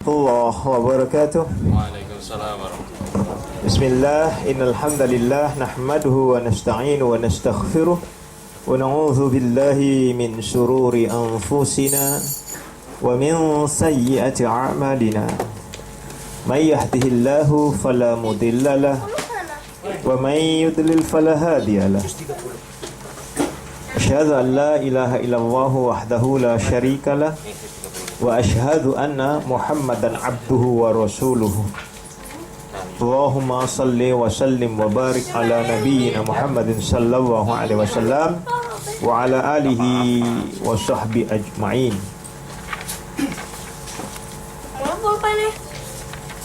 warahmatullahi wabarakatuh. Waalaikumsalam warahmatullahi wabarakatuh. Bismillah, innal hamdalillah nahmaduhu wa nasta'inu wa nastaghfiruh wa na'udzu billahi min shururi anfusina wa min sayyiati a'malina. May yahdihillahu fala mudilla lahu wa may yudlil fala hadiya lahu. Asyhadu an la ilaha illallah wahdahu la syarika lahu wa asyhadu anna Muhammadan abduhu wa rasuluhu. Allahumma salli wa sallim wa barik ala nabiyyina Muhammadin sallallahu alaihi wasallam wa ala alihi wa sahbi ajma'in.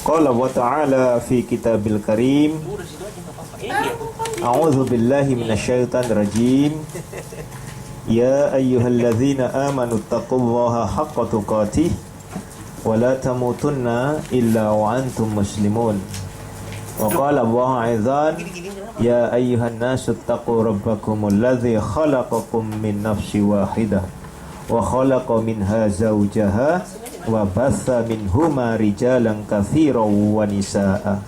Qala wa ta'ala fi kitabil karim, a'udzu billahi minasyaitonir rajim. Ya ayyuhalladzina amanu taqullaha haqqa tuqatih wa la tamutunna illa wa antum muslimun. Wa qala Allahu aizan, ya ayyuhan nasu taqu rabbakumul ladzi khalaqakum min nafsin wahidah wa khalaqa minha zawjaha wa batha minhuma rijalan katsiran wa nisaa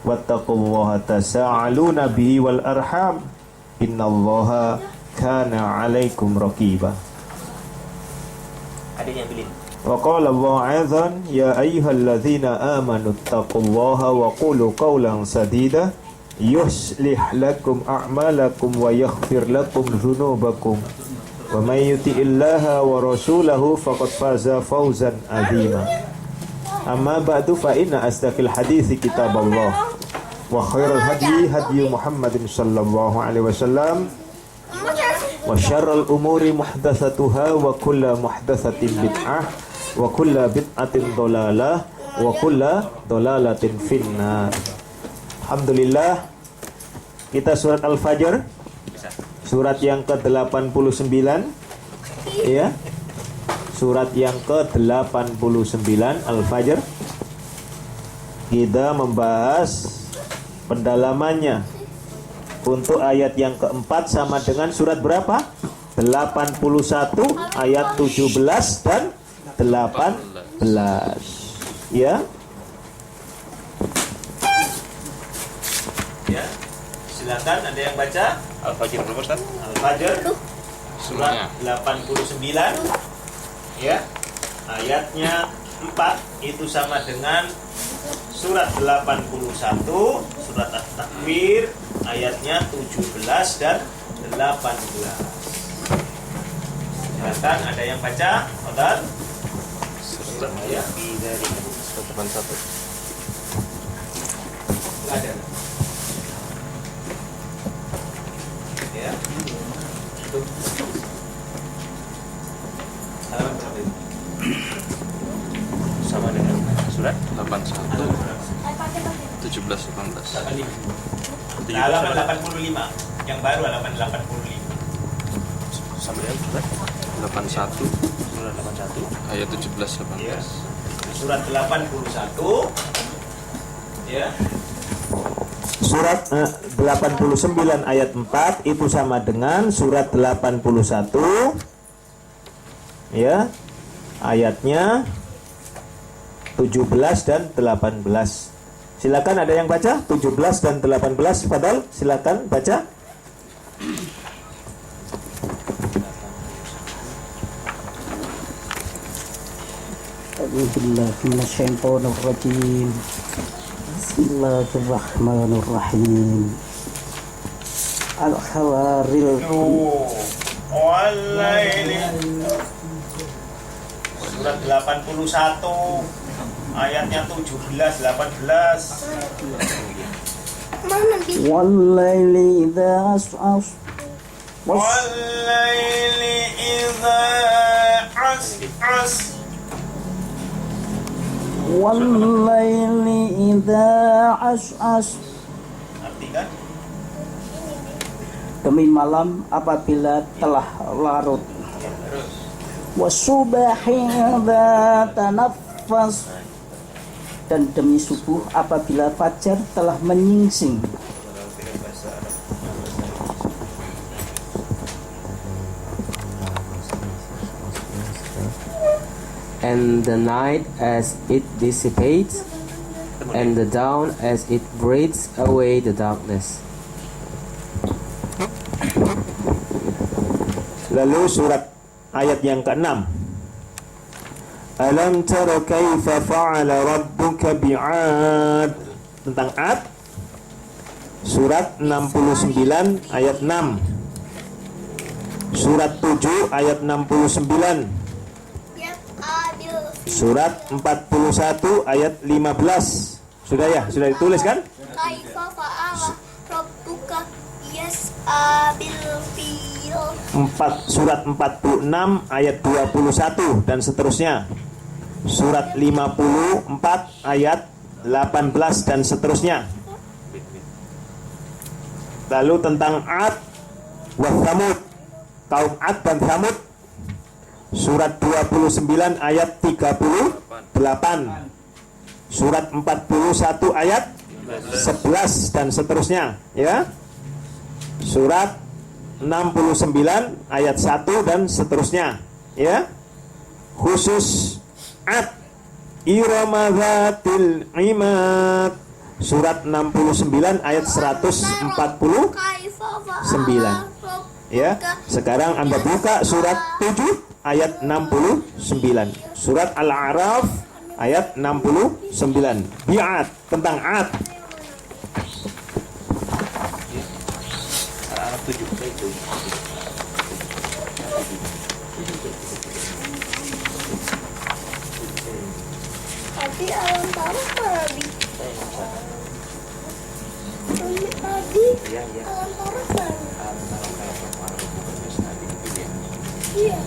wattaqullaha tasaaluna bihi wal arham innallaha kana 'alaikum raqiba. Adanya bilin. Wa qala Allahu aidan, ya ayyuhalladzina amanu taqullaha wa qulu qawlan sadida yuslih lakum a'malakum wa yaghfir lakum dzunubakum wa may yuti'illaha wa rasulahu faqad faza fawzan 'azima. Amma ba'du, fa inna asdaqil hadithi kitaballah wa khairal hadyi hadyu Muhammadin sallallahu alaihi wasallam wa syarrul umuri muhdatsatuha wa kullu muhdatsatin bid'ah wa kullu bid'atin dhalalah wa kullu dhalalatin finnar. Alhamdulillah, kita surat Al-Fajr, surat yang ke-89, ya. Surat yang ke-89 Al-Fajr. Kita membahas pendalamannya. Untuk ayat yang keempat sama dengan surat berapa? 81 ayat 17 dan 18. Ya. Ya. Silakan, ada yang baca Al-Fajr berapa, Ustaz? Al-Fajr surat 89. Ya. Ayatnya 4 itu sama dengan surat 81, surat At-Takwir ayatnya 17 dan 18. Silakan, ada yang baca? Odan. Surat Ya. dari 81. Ada. Ya. Itu. Halaman berapa itu? Sama dengan surat 81, 17, 18. Halaman 85. Yang baru halaman 85. Sama dengan surat 81, Surat 81. ayat 17, 18. Ya. Surat 81. Ya. Surat 89 ayat 4 itu sama dengan surat 81. Ya. Ayatnya 17 dan 18. Silakan, ada yang baca 17 dan 18. Fadal, silakan baca. A'udzubillahi minasyaitonir rajim. Bismillahirrahmanirrahim. Al-Khawaril. Surat 81 ayatnya 17 18. Wal-laili idza as'as. Wal-laili idza as'as. Wal-laili idza as'as. Artikan? Demi malam apabila telah larut. Terus. Wasubahi idza tanaffas. Dan demi subuh apabila fajar telah menyingsing. and the night as it dissipates, and the dawn as it breaks away the darkness. Lalu surat ayat yang ke-6. Alam tara kaifa fa'ala rabbuka bi'ad. Tentang Ad. Surat 69 ayat 6. Surat 7 ayat 69. Surat 41 ayat 15. Sudah ya? Sudah ditulis kan? Kaifa fa'ala rabbuka yas'abil fil. Surat 46 ayat 21 dan seterusnya. Surat 54 ayat 18 dan seterusnya. Lalu tentang Ad wa Thamud, kaum Ad dan Thamud, surat 29 ayat 38, surat 41 ayat 11 dan seterusnya, ya. Surat 69 ayat 1 dan seterusnya, ya. Khusus Ad, Irama Dzatil Imad, surat 69 ayat 149. Ya, sekarang Anda buka surat 7 ayat 69. Surat Al-A'raf ayat 69. Bi'ad, tentang Ad. Arab 7 itu. Tadi alam taruh tadi. Tadi alam taruh kan? Iya.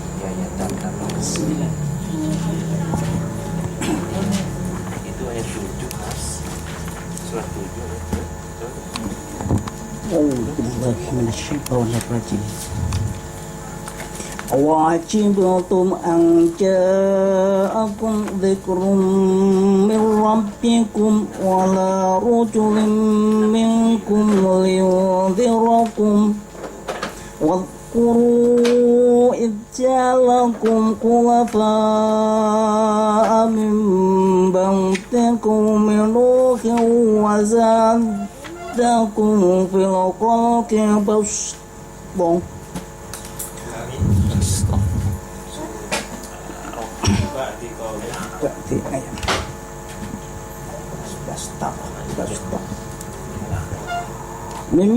Itu ayat 7, Mas. Surat 7 ayat 7. A'udzubillahi minasyaitonir rajim. Wajibtum an ja'akum dzikrum min rabbikum wa la rajulin minkum liyunzirakum wadhkuru idh ja'alakum khulafa'a min ba'di qaumin Nuhin wa zadakum fil khalqi basta. Berarti ayat min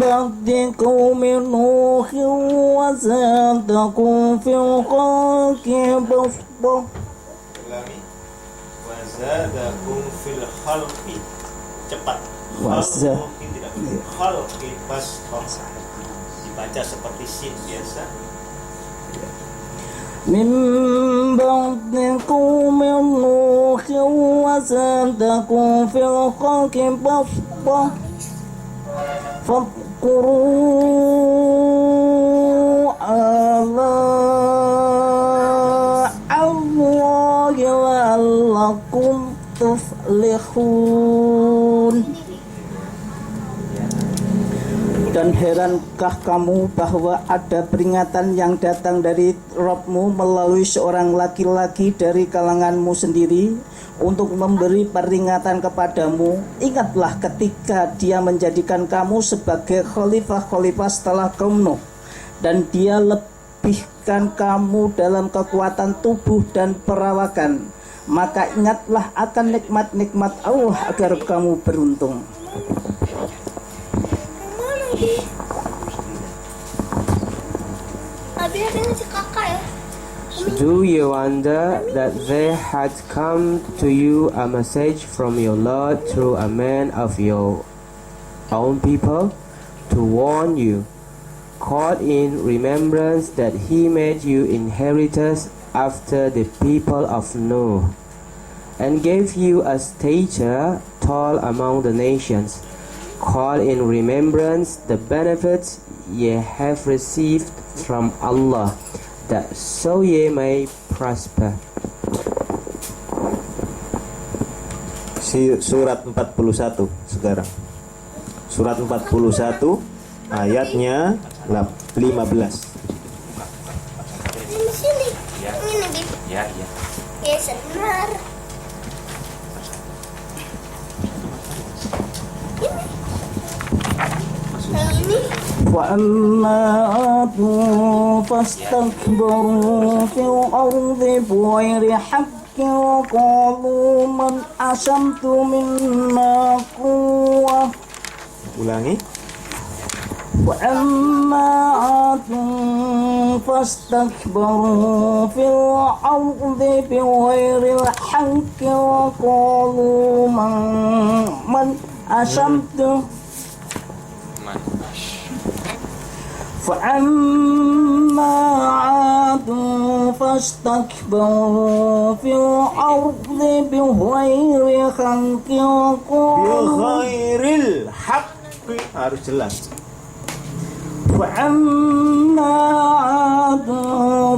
ba'di qaumin Nuhin wa zadakum fil khalqi basta. Wa zadakum fil khalqi, cepat. Khalqi tidak khalqi basta. Dibaca seperti sin biasa. Min ba'di qaumin Nuhin wa zadakum fil khalqi basta. Fadhkuru ala Allahi la'allakum tuflihun. Dan herankah kamu bahwa ada peringatan yang datang dari Rabbmu melalui seorang laki-laki dari kalanganmu sendiri untuk memberi peringatan kepadamu. Ingatlah ketika dia menjadikan kamu sebagai khalifah-khalifah setelah kaum Nuh, dan dia lebihkan kamu dalam kekuatan tubuh dan perawakan. Maka ingatlah akan nikmat-nikmat Allah agar kamu beruntung. Abi ada si kakak ya? Do you wonder that there had come to you a message from your Lord through a man of your own people to warn you, called in remembrance that he made you inheritors after the people of Noah, and gave you a stature tall among the nations, call in remembrance the benefits ye have received from Allah, that so ye may prosper. Surat 41 sekarang. Surat 41 ayatnya 15. Di sini. Ini lagi. Ya. senar. Yang ini وأما عاد فاستكبروا في الأرض بغير حق وقالوا من أشد منا قوة Ulangi. وأما عاد فاستكبروا في الأرض بغير الحق وقالوا من أشد فأما عاد فاستكبروا في الأرض بغير حق وقالوا Bighairil haqqi, harus jelas. فأما عاد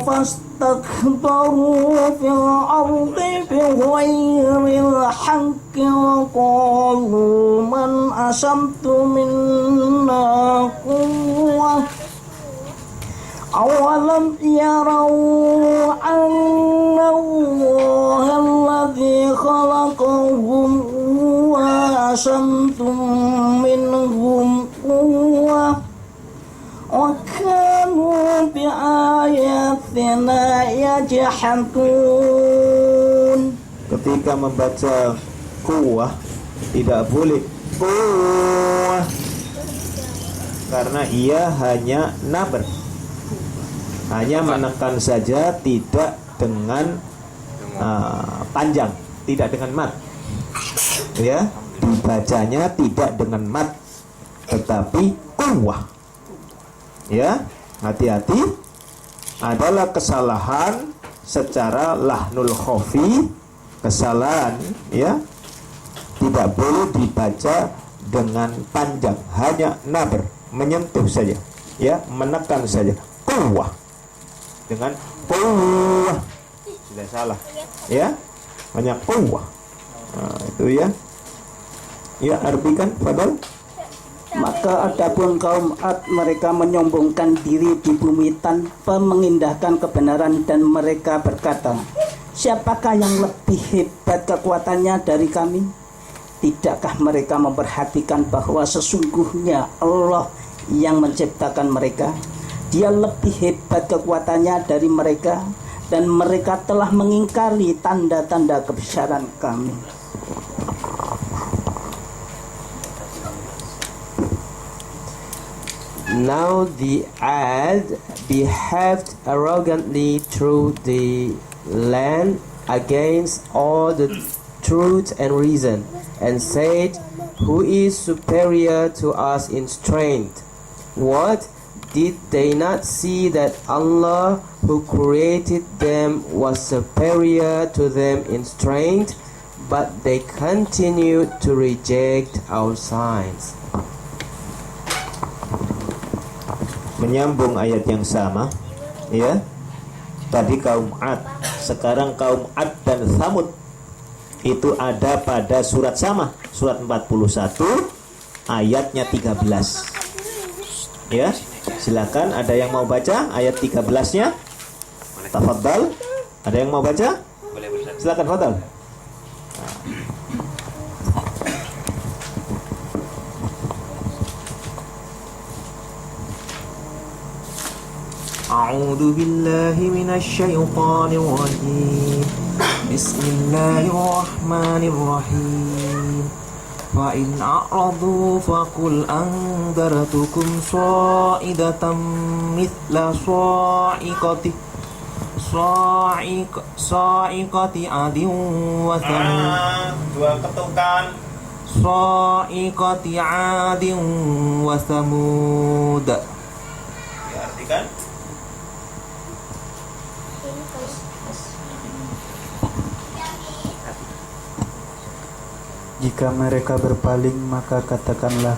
فاستكبروا في الأرض بغير الحق وقالوا من أشد منا قوة أولم يروا أن الله الذي خلقهم هو أشد منهم قوة وكانوا بآياتنا يجحدون. Ketika membaca kuwah tidak boleh kuwah, karena ia hanya naber, hanya menekan saja, tidak dengan panjang, tidak dengan mat, ya, dibacanya tidak dengan mat, tetapi kuwah, ya. Hati-hati, adalah kesalahan secara lahnul khofi, kesalahan, ya, tidak boleh dibaca dengan panjang, hanya naber, menyentuh saja, ya, menekan saja, kuwah, dengan kuwah, tidak salah, ya, hanya kuwah. Nah, itu ya, ya, artikan, Fadal. Maka adapun kaum Ad, mereka menyombongkan diri di bumi tanpa mengindahkan kebenaran, dan mereka berkata, siapakah yang lebih hebat kekuatannya dari kami? Tidakkah mereka memperhatikan bahwa sesungguhnya Allah yang menciptakan mereka? Dia lebih hebat kekuatannya dari mereka, dan mereka telah mengingkari tanda-tanda kebesaran kami. Now the Ad behaved arrogantly through the land against all the truth and reason, and said, who is superior to us in strength? What? Did they not see that Allah who created them was superior to them in strength? But they continued to reject our signs. Menyambung ayat yang sama, ya. Tadi kaum Ad, sekarang kaum Ad dan Tsamud. Itu ada pada surat sama, surat 41 ayatnya 13. Ya, silakan, ada yang mau baca ayat 13-nya? Tafadhal. Ada yang mau baca? Boleh Ustaz. Silakan, Fadal. أعوذ بالله من الشيطان الرجيم بسم الله الرحمن الرحيم فإن أعرضوا فقل أنذرتكم صاعقة مثل صاعقة عاد وثمود Dua ketukan. صاعقة عاد وثمود. Diartikan. Jika mereka berpaling, maka katakanlah,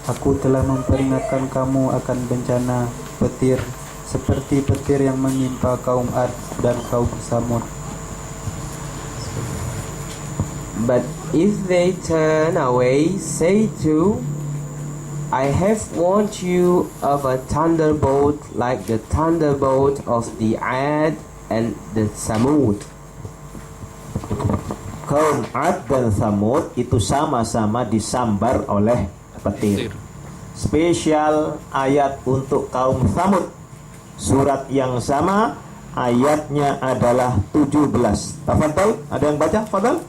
aku telah memperingatkan kamu akan bencana petir seperti petir yang menimpa kaum Ad dan kaum Tsamud. But if they turn away, say too, I have warned you of a thunderbolt like the thunderbolt of the Ad and the Tsamud. kaum Ad dan Tsamud itu sama-sama disambar oleh petir. Spesial ayat untuk kaum Tsamud. Surat yang sama, ayatnya adalah 17. Tafadhal, ada yang baca? Tafadhal.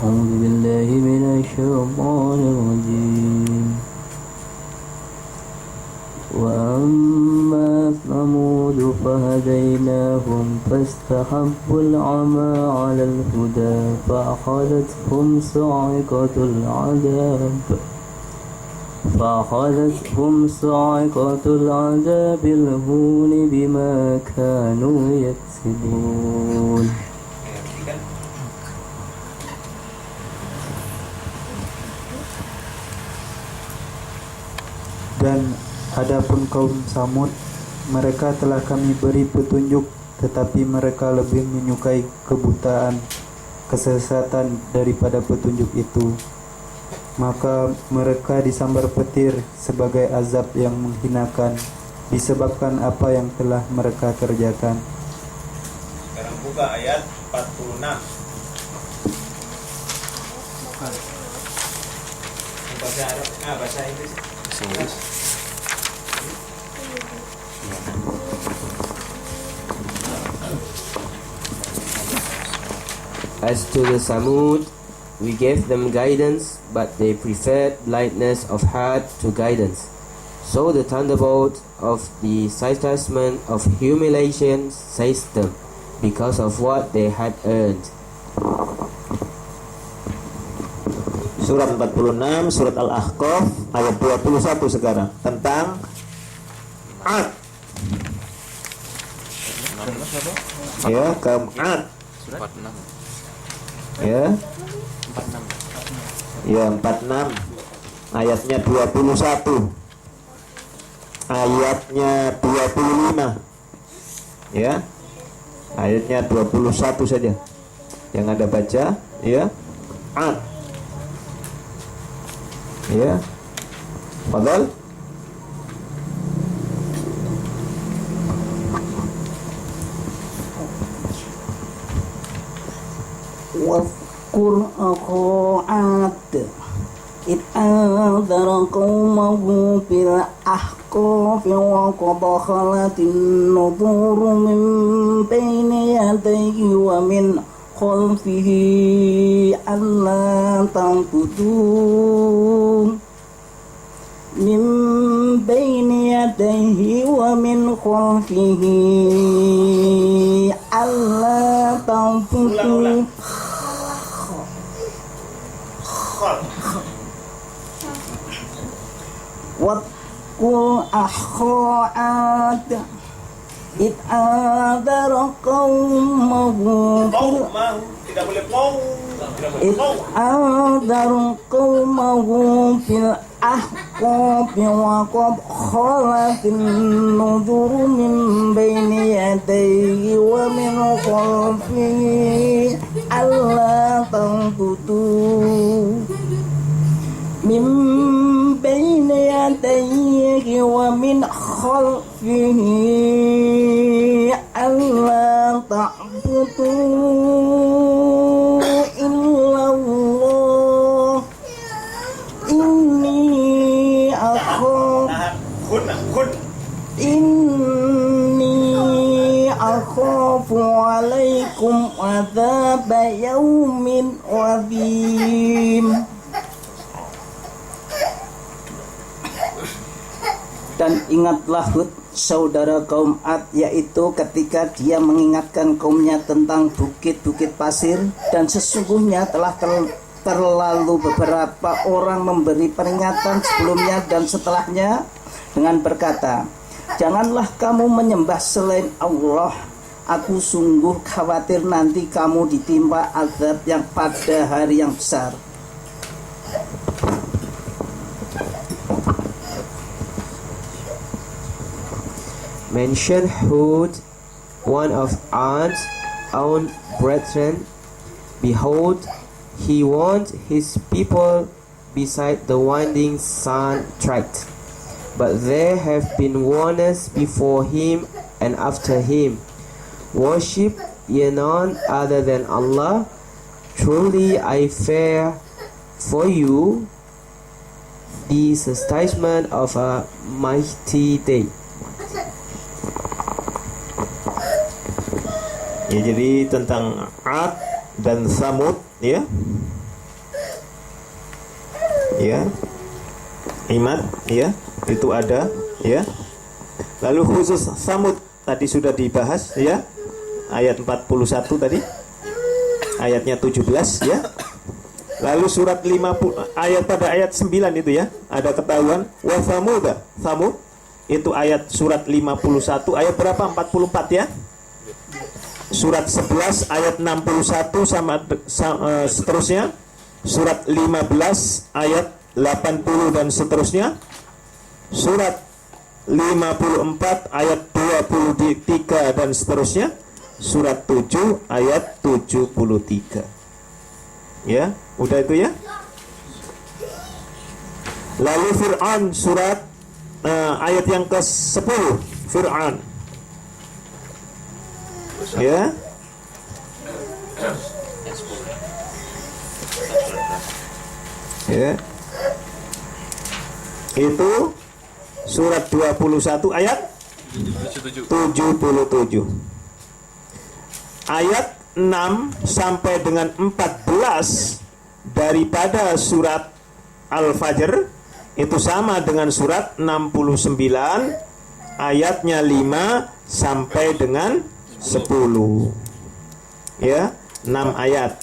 أعوذ بالله من الشيطان الرجيم وأما ثمود فهديناهم فاستحبوا العمى على الهدى فأخذتهم صاعقة العذاب الهون بما كانوا يكسبون. Dan adapun kaum Samud, mereka telah kami beri petunjuk, tetapi mereka lebih menyukai kebutaan, kesesatan daripada petunjuk itu. Maka mereka disambar petir sebagai azab yang menghinakan, disebabkan apa yang telah mereka kerjakan. Sekarang buka ayat 46. Bahasa Arab, bahasa Inggris. As to the Samud, we gave them guidance, but they preferred lightness of heart to guidance. So the thunderbolt of the chastisement of humiliation seized them, because of what they had earned. Surat 46, surat Al-Ahqaf, ayat 21 sekarang, tentang Ad. Ya, kaum Ad. Ya. Ya, 46. Ayatnya 21. Ayatnya 25. Ya. Ayatnya 21 saja. Yang Anda baca, ya. Ad. Ya. Fadhal. واذكر أخا عاد إذ أنذر قومه بالأحقاف وقد خلت النذور من بين يديه ومن خلفه ألا تعبدوا من بين يديه ومن خلفه ألا تعبدوا واذكر أخا عاد إذ أنذر قومه إذ أنذر قومه بالأحقاف وقد خلت النذر من بين يديه ومن خلفه ألا تعبدوا من بين يديه ومن خلفه ألا تعبدوا إلا الله إني أخاف عليكم عذاب يوم عظيم. Dan ingatlah Hud, saudara kaum Ad, yaitu ketika dia mengingatkan kaumnya tentang bukit-bukit pasir, dan sesungguhnya telah terlalu beberapa orang memberi peringatan sebelumnya dan setelahnya dengan berkata, janganlah kamu menyembah selain Allah, aku sungguh khawatir nanti kamu ditimpa azab yang pada hari yang besar. Mention Hud, one of Ad's own brethren. Behold, he warned his people beside the winding sun tract. But there have been warners before him and after him. Worship ye none other than Allah. Truly I fear for you the chastisement of a mighty day. Ya, jadi tentang Ad dan Samud, ya. Ya. Imad, ya. Itu ada, ya. Lalu khusus Samud tadi sudah dibahas, ya. Ayat 41 tadi. Ayatnya 17, ya. Lalu surat 50 ayat pada ayat 9 itu, ya. Ada ketahuan wa Samuda. Samud itu ayat surat 51 ayat berapa? 44, ya. Surat 11 ayat 61 seterusnya. Surat 15 ayat 80 dan seterusnya. Surat 54 ayat 23 dan seterusnya. Surat 7 ayat 73. Ya, udah itu, ya. Lalu Fir'aun surat ayat yang ke-10. Fir'aun, ya. Ya. Itu surat 21 ayat 77. Ayat 6 sampai dengan 14 daripada surat Al-Fajr itu sama dengan surat 69 ayatnya 5 sampai dengan 10. Ya, 6 ayat.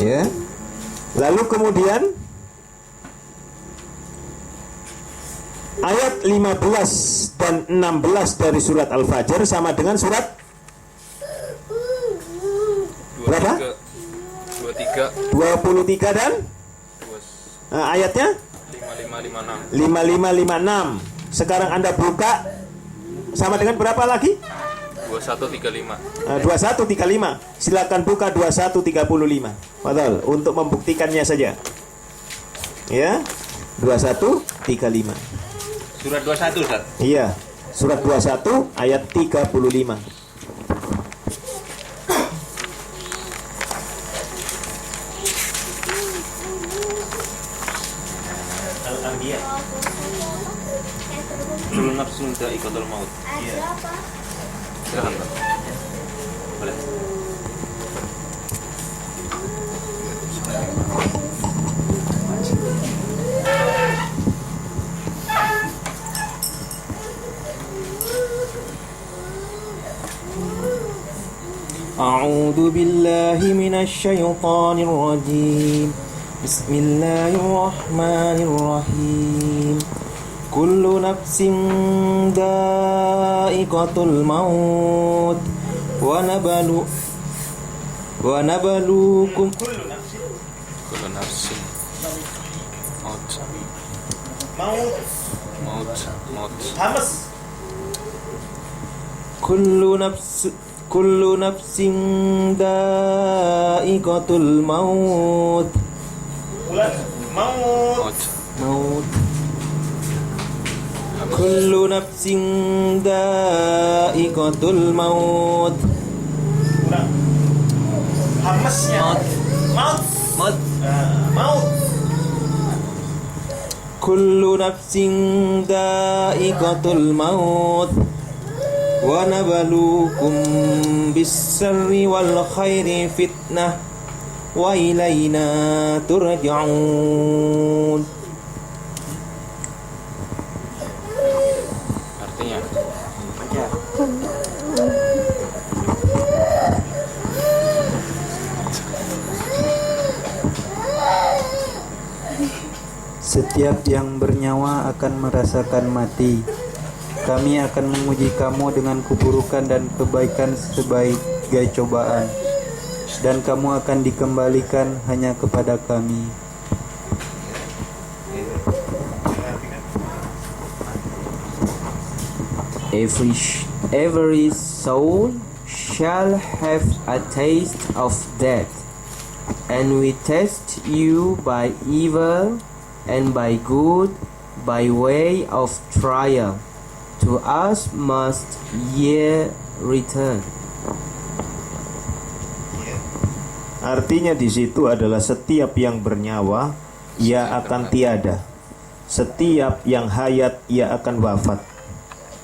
Ya. Lalu kemudian ayat 15 dan 16 dari surat Al-Fajr sama dengan surat berapa? 23 dan ayatnya 5556. Sekarang Anda buka sama dengan berapa lagi? 2135. 2135. Silakan buka 2135. Betul, untuk membuktikannya saja. Ya. 2135. Surat 21, Ustaz. Iya. Surat 21 ayat 35. Al-Anbiya. Kullu nafsin dha'iqatul maut. Ada apa? Silakan, Pak. Boleh. أعوذ بالله من الشيطان الرجيم بسم الله الرحمن الرحيم كل نفس ذائقة الموت ونبلوكم Kullu nafsin maut. Hamas. كل نفس ذائقة الموت موت كل نفس ذائقة الموت Hamasnya. Maut. كل نفس ذائقة الموت ونبلوكم بالسر والخير فتنة وإلينا ترجعون. Artinya Setiap yang bernyawa akan merasakan mati. Kami akan menguji kamu dengan keburukan dan kebaikan sebagai cobaan, dan kamu akan dikembalikan hanya kepada kami. Every soul shall have a taste of death, and we test you by evil and by good, by way of trial. To us must ye return. Artinya di situ adalah setiap yang bernyawa ia akan tiada. Setiap yang hayat ia akan wafat.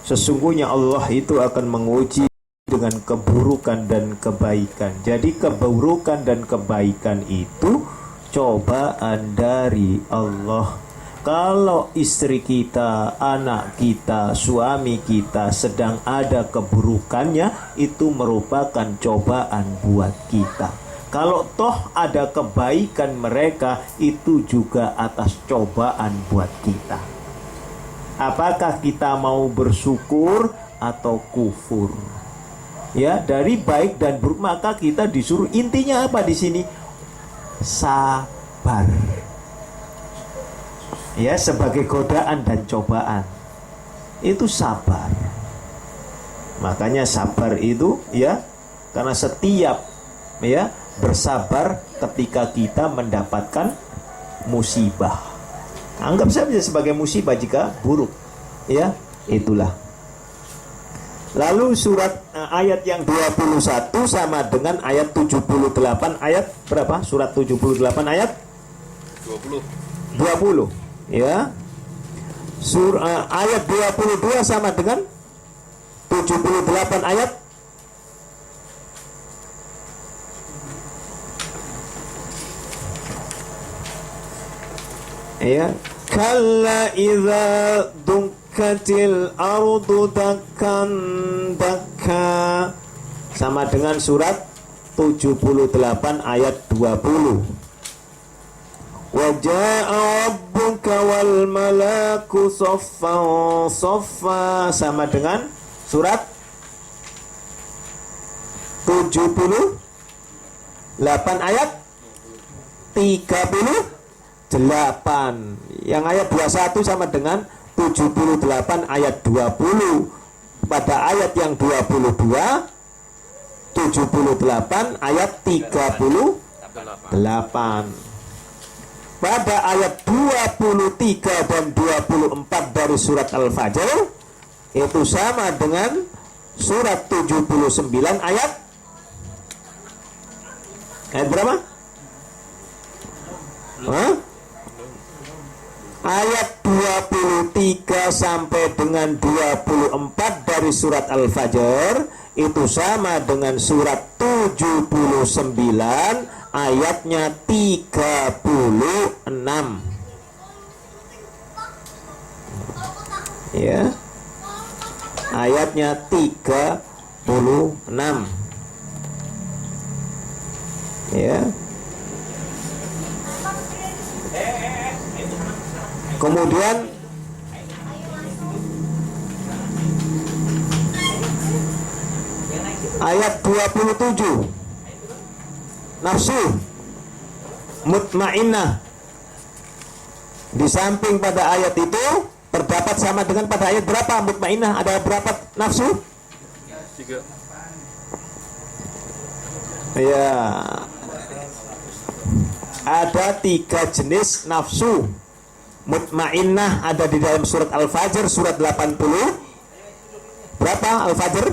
Sesungguhnya Allah itu akan menguji dengan keburukan dan kebaikan. Jadi keburukan dan kebaikan itu cobaan dari Allah. Kalau istri kita, anak kita, suami kita sedang ada keburukannya, itu merupakan cobaan buat kita. Kalau toh ada kebaikan mereka, itu juga atas cobaan buat kita. Apakah kita mau bersyukur atau kufur? Ya, dari baik dan buruk maka kita disuruh, intinya apa di sini? Sabar. Ya, sebagai godaan dan cobaan itu sabar. Makanya sabar itu ya, karena setiap ya bersabar ketika kita mendapatkan musibah. Anggap saja sebagai musibah jika buruk. Ya, itulah. Lalu surat ayat yang 21 sama dengan ayat 78. Ayat berapa? Surat 78 ayat 20. Ya. Ayat 22 sama dengan 78 ayat ya. Kalla idza dukkatil ardu dakkan dakka sama dengan surat 78 ayat 20. Wa jaa rabbuka wal malaku saffan saffa sama dengan surat 78 ayat 38. Yang ayat 21 sama dengan 78 ayat 20. Pada ayat yang 22 78 ayat 38. Pada ayat 23 dan 24 dari surat Al-Fajr itu sama dengan surat 79 ayat berapa? Ayat 23 sampai dengan 24 dari surat Al-Fajr itu sama dengan surat 79 ayatnya 36. Ya. Ayatnya 36. Ya. Kemudian ayat 27 nafsu mutmainnah. Di samping pada ayat itu terdapat sama dengan pada ayat berapa mutmainnah? Ada berapa nafsu? 3. Ya. Ada 3 jenis nafsu. Mutmainnah ada di dalam surat Al-Fajr surat 80. Berapa Al-Fajr?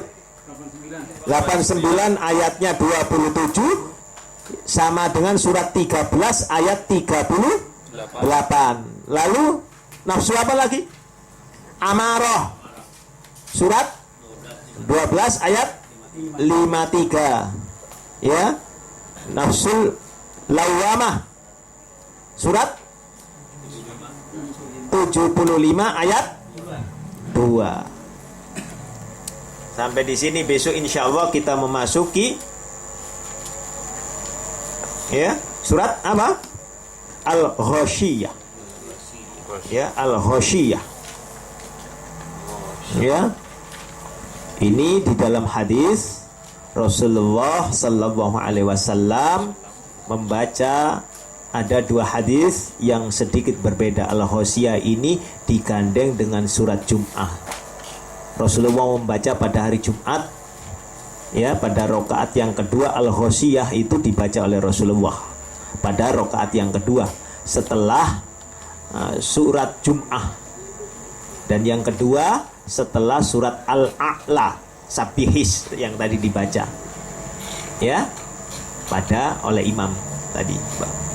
89 ayatnya 27 sama dengan surat 13 ayat 38. Lalu nafsu apa lagi? Amarah surat 12 ayat 53. Ya. Nafsul lawamah surat 75 ayat 2. Sampai di sini. Besok insya Allah kita memasuki ya surat apa? Al-Ghasyiyah. Ya, Al-Ghasyiyah. Ya. Ini di dalam hadis Rasulullah sallallahu alaihi wasallam membaca ada 2 hadis yang sedikit berbeda. Al-Ghasyiyah ini digandeng dengan surat Jum'ah. Rasulullah membaca pada hari Jumat Ya, pada rakaat yang kedua Al-Ghasyiyah itu dibaca oleh Rasulullah. Pada rakaat yang kedua setelah surat Jum'ah. Dan yang kedua setelah surat Al-A'la, Sabihis yang tadi dibaca. Ya, pada oleh imam tadi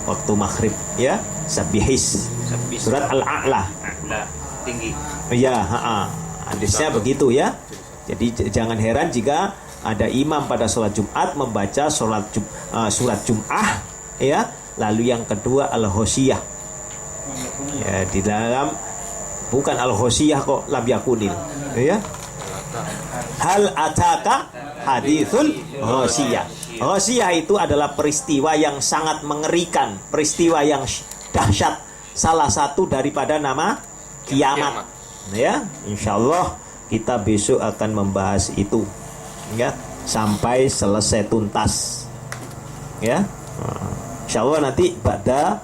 waktu maghrib, ya, Sabihis. Surat Al-A'la. Nah, tinggi. Ya, hadisnya begitu ya. Jadi jangan heran jika ada imam pada sholat Jumat membaca surat Jum'ah, ya. Lalu yang kedua Al-Ghasyiyah. Ya, di dalam bukan Al-Ghasyiyah kok, lam yakunil, ya. Hal ataka hadithul Ghasyiyah. Ghasyiyah itu adalah peristiwa yang sangat mengerikan, peristiwa yang dahsyat, salah satu daripada nama kiamat. Ya, insyaallah kita besok akan membahas itu, ya, sampai selesai tuntas. Ya, insyaallah nanti pada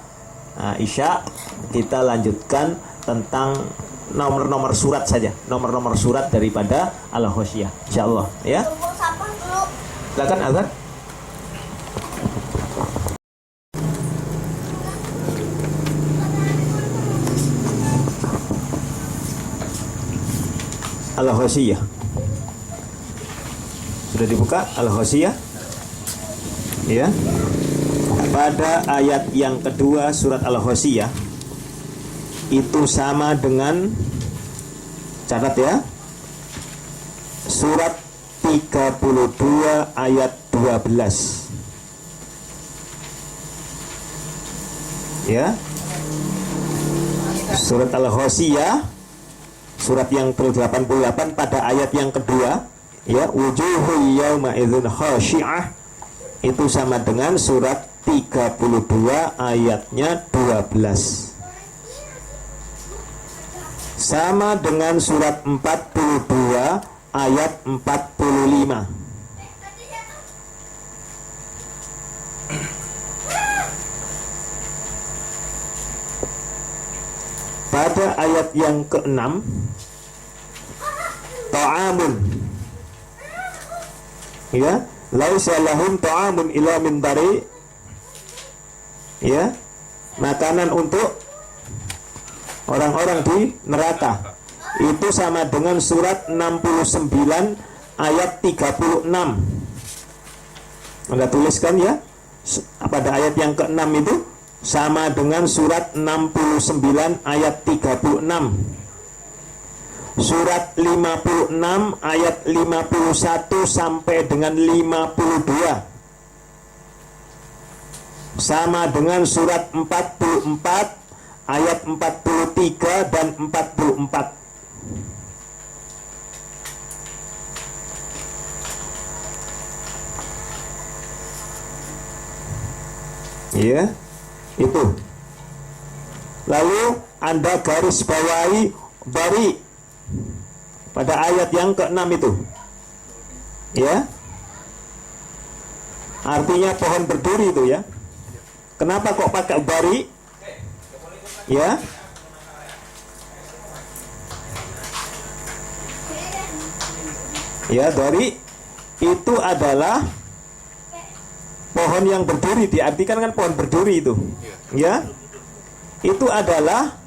Isya kita lanjutkan tentang nomor-nomor surat saja, nomor-nomor surat daripada Al-Ghasyiyah, insyaallah, ya. Tunggu siapa dulu? Silakan azan. Al-Ghasyiyah. Sudah dibuka Al-Ghasyiyah? Ya. Pada ayat yang kedua surat Al-Ghasyiyah itu sama dengan, catat ya, surat 32 ayat 12. Ya. Surat Al-Ghasyiyah, surat yang ke-88 pada ayat yang kedua, ya, wujuhu yauma idzin khashi'ah, itu sama dengan surat 32 ayatnya 12. Sama dengan surat 42 ayat 45. Pada ayat yang ke-6, ta'amun, ya, laisa lahum ta'amun illa min dari, ya, makanan untuk orang-orang di neraka. Itu sama dengan surat 69 ayat 36. Anda tuliskan ya, pada ayat yang ke-6 itu sama dengan surat 69 ayat 36. Surat 56 ayat 51 sampai dengan 52 sama dengan surat 44 ayat 43 dan 44. Ya, itu. Lalu Anda garis bawahi dari pada ayat yang ke-6 itu. Ya. Artinya pohon berduri itu ya. Kenapa kok pakai bari? Ya. Ya, dari itu adalah pohon yang berduri, diartikan kan pohon berduri itu. Ya. Itu adalah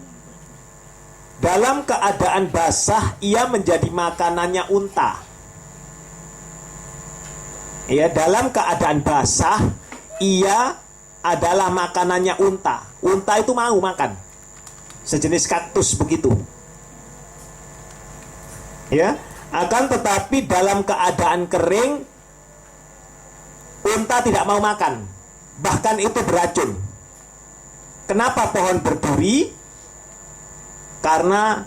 dalam keadaan basah ia menjadi makanannya unta. Ya, dalam keadaan basah ia adalah makanannya unta. Unta itu mau makan. Sejenis kaktus begitu. Ya, akan tetapi dalam keadaan kering unta tidak mau makan. Bahkan itu beracun. Kenapa pohon berduri? Karena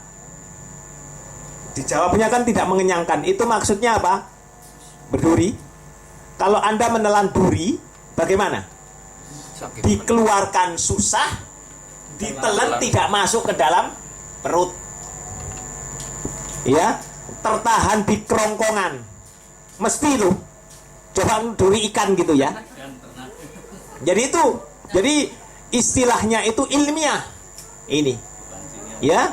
dijawabnya kan tidak mengenyangkan. Itu maksudnya apa? Berduri. Kalau Anda menelan duri, bagaimana? Dikeluarkan susah, ditelan tidak masuk ke dalam perut. Ya, tertahan di kerongkongan. Mesti itu. Coba duri ikan gitu ya. Jadi itu, jadi istilahnya itu ilmiah. Ini. Ya.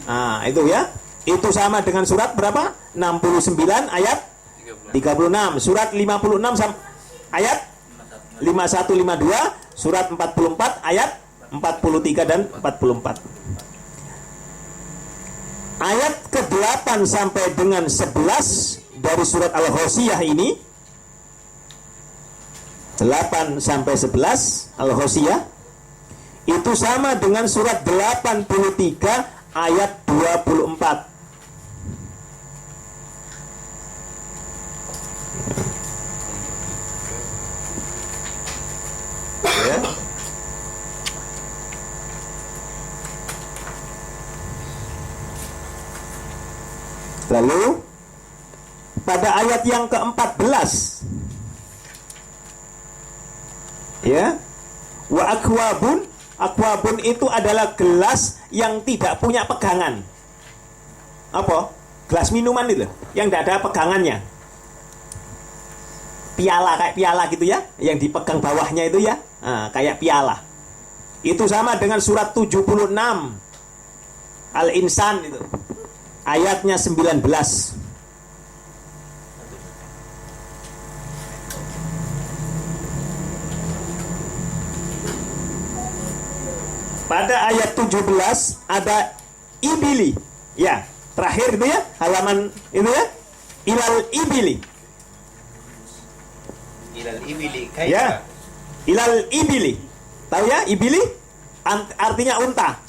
Nah, itu ya. Itu sama dengan surat berapa? 69 ayat 36. Surat 56 ayat 51 52, surat 44 ayat 43 dan 44. Ayat ke-8 sampai dengan 11 dari surat Al-Ghasyiyah ini, 8 sampai 11 Al-Ghasyiyah itu sama dengan surat 83 ayat 24. Ya. Lalu pada ayat yang ke-14, ya, wa akwabun, akwabun itu adalah gelas yang tidak punya pegangan. Apa? Gelas minuman itu yang tidak ada pegangannya. Piala, kayak piala gitu ya, yang dipegang bawahnya itu ya, nah, kayak piala. Itu sama dengan surat 76 Al-Insan itu, ayatnya 19. Pada ayat 17 ada ibili, ya, terakhir itu ya, halaman itu ya, ilal ibili. Ilal ibili Ya, ilal ibili. Tahu ya, ibili artinya unta.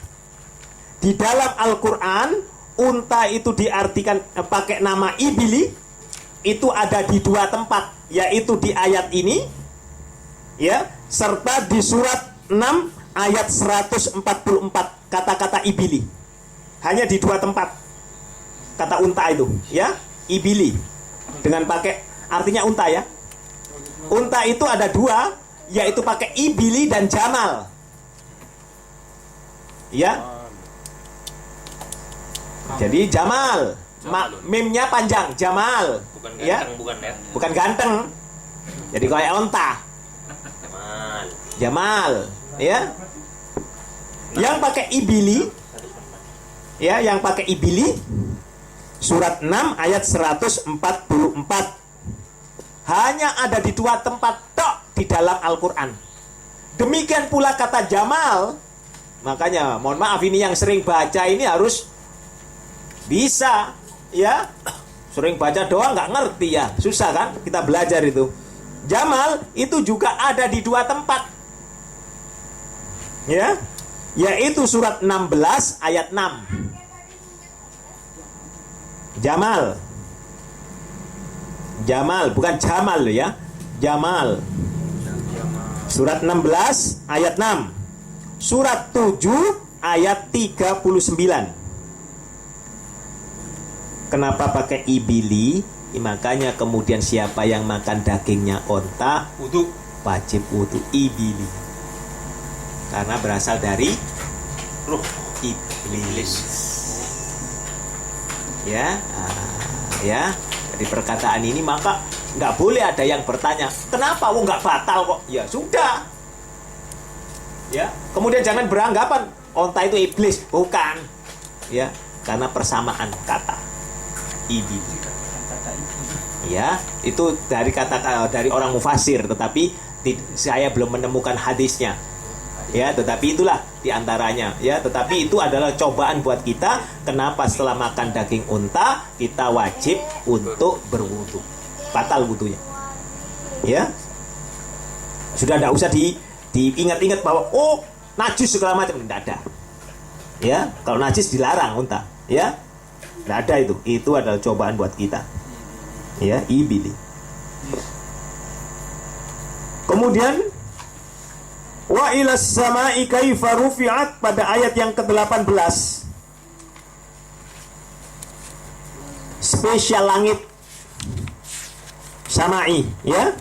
Di dalam Al-Quran, unta itu diartikan pakai nama ibili. Itu ada di 2 tempat, yaitu di ayat ini, ya, serta di surat 6 ayat 144 kata-kata ibili. Hanya di 2 tempat kata unta itu, ya, ibili dengan pakai artinya unta ya. Unta itu ada 2, yaitu pakai ibili dan jamal. Ya. Jadi jamal, mimnya panjang, jamal. Bukan Ya. ganteng, bukan ya? Bukan ganteng. Jadi kayak unta. Jamal. Jamal, ya. Yang pakai ibili, ya, yang pakai ibili, surat 6 ayat 144. Hanya ada di 2 tempat tok di dalam Al-Quran. Demikian pula kata jamal. Makanya mohon maaf, ini yang sering baca ini harus bisa, ya. Sering baca doang nggak ngerti ya, susah kan kita belajar itu. Jamal itu juga ada di 2 tempat, ya, yaitu surat 16 ayat 6. Jamal, Jamal, bukan Jamal loh ya, Jamal. Surat 16 ayat 6. Surat 7 ayat 39. Kenapa pakai ibili? Makanya kemudian siapa yang makan dagingnya onta Wudu. wajib wudu, ibili. Karena berasal dari Ruh. iblis. Ya, ya. Dari perkataan ini maka nggak boleh ada yang bertanya, kenapa nggak batal kok? Ya sudah. Ya, kemudian jangan beranggapan onta itu iblis, bukan. Ya, karena persamaan kata iblis. Ya, itu dari kata dari orang mufasir, tetapi saya belum menemukan hadisnya. Ya, tetapi itulah diantaranya. Ya, tetapi itu adalah cobaan buat kita. Kenapa setelah makan daging unta kita wajib untuk berwudu, batal wudunya. Ya, sudah tidak usah diingat-ingat bahwa oh najis segala macam, tidak ada. Ya, kalau najis dilarang unta. Ya, tidak ada itu. Itu adalah cobaan buat kita. Ya, ibili. Kemudian wa ilas sama'i kaifa rufi'at pada ayat yang ke-18. Spesial langit sama'i, ya.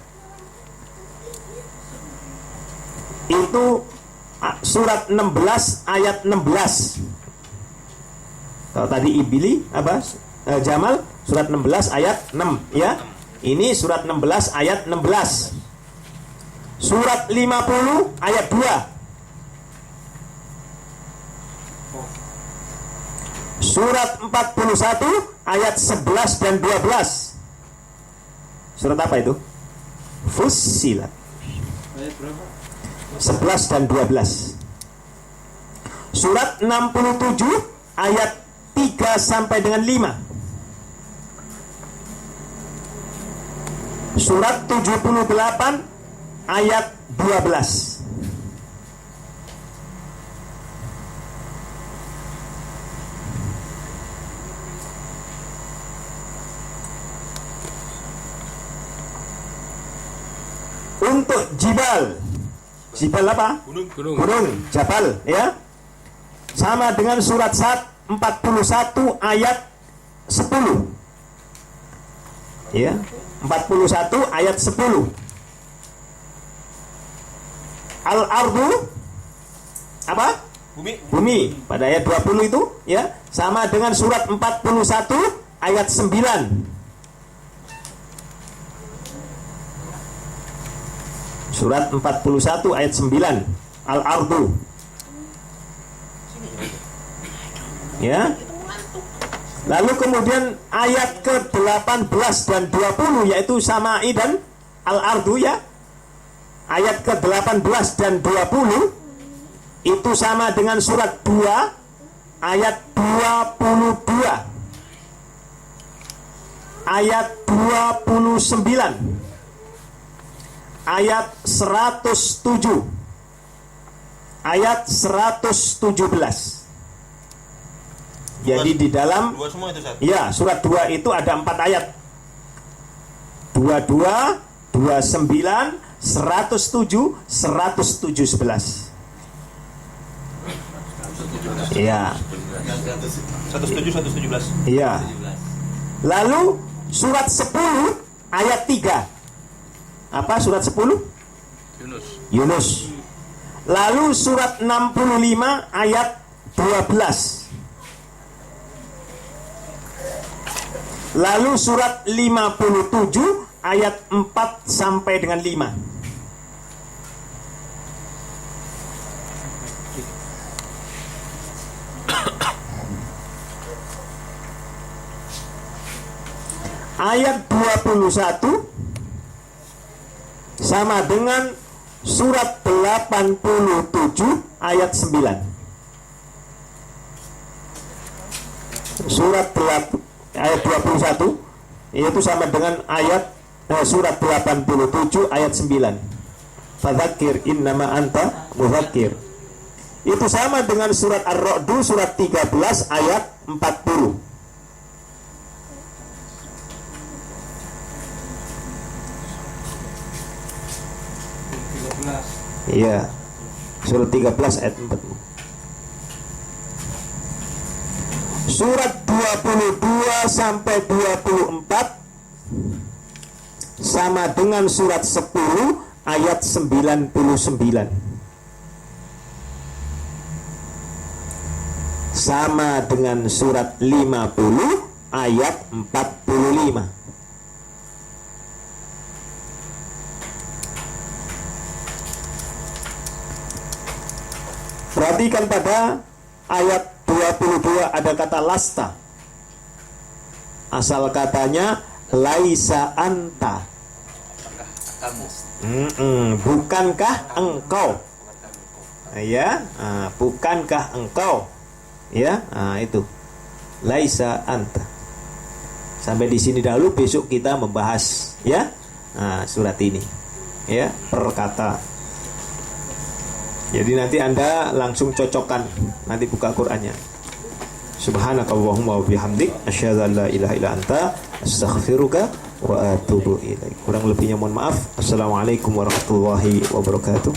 Itu surat 16 ayat 16. Kalau tadi ibili apa? Jamal surat 16 ayat 6, ya. Ini surat 16 ayat 16. Surat 50 ayat 2. Surat 41 ayat 11 dan 12. Surat apa itu? Fussilat. 11 dan 12. Surat 67 ayat 3 sampai dengan 5. Surat 78 ayat 12. Untuk jibal apa? Gunung, jabal, ya. Sama dengan surat 41 ayat 10. Ya, 41 ayat 10. Al-ardu apa? Bumi pada ayat 20 itu, ya, sama dengan surat 41 ayat 9. Surat 41 ayat 9, Al-ardu. Ya. Lalu kemudian ayat ke-18 dan 20 yaitu Sama'i dan Al-ardu, ya. Ayat ke-18 dan 20 itu sama dengan surat 2 ayat 22. Ayat 29. Ayat 107. Ayat 117. Jadi di dalam ya, surat 2 itu ada 4 ayat. 22, 29, 107, 107, 11. Iya. 107, 117. Iya. Lalu surat 10 ayat 3. Apa surat 10? Yunus. Lalu surat 65 ayat 12. Lalu surat 57 ayat 4 sampai dengan 5. Ayat 21 sama dengan surat 87 ayat 9. Surat ayat 21 itu sama dengan ayat surat 87 ayat 9. Fadzakir innama anta mudzakir. Itu sama dengan surat Ar-Ra'd surat 13 ayat 40. Iya. Surat 13 ayat 40. Surat 22 sampai 24 sama dengan surat 10 ayat 99. Sama dengan surat 50 ayat 45. Perhatikan pada ayat 22 ada kata lasta. Asal katanya laisa anta. Bukankah engkau? Ya, bukankah engkau? Ya, itu laisa anta. Sampai di sini dahulu, besok kita membahas ya surat ini ya per kata. Jadi nanti Anda langsung cocokkan, nanti buka Qur'annya. Subhanakallahumma wa bihamdik asyhadu an la ilaha illa anta astaghfiruka wa atubu ilaik. Kurang lebihnya mohon maaf. Assalamualaikum warahmatullahi wabarakatuh.